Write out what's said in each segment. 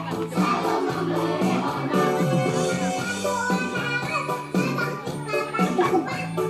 selalu memberi honor.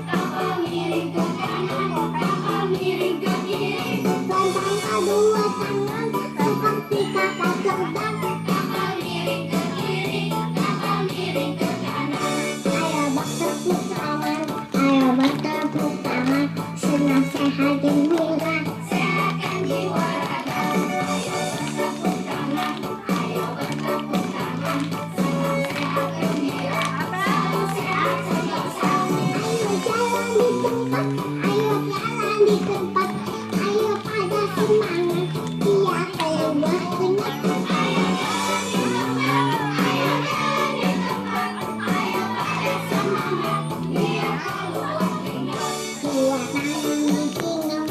Kapal miring ke kanan, kapal miring ke kiri. Bersama dua tangan seperti kapal terbang. Kapal miring ke kiri, kapal miring ke kanan. Ayo bertepuk tangan, ayo bertepuk tangan. Senang sehat gembira, sehatkan jiwa raga. Ayo bertepuk tangan, ayo bertepuk tangan. Senang sehat gembira, selalu sehat sentosa. Ayo jalan di tempat, ayo jalan di tempat. Ayo pada semangat, siapa yang berkenyang. Ayo jalan di tempat, ayo jalan di tempat. Ayo pada semangat, biar keluar kenyang. Dua tangan di pinggang,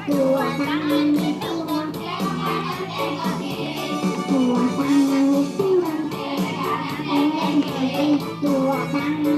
dua tangan di pinggang, dua tangan di pinggang, dua tangan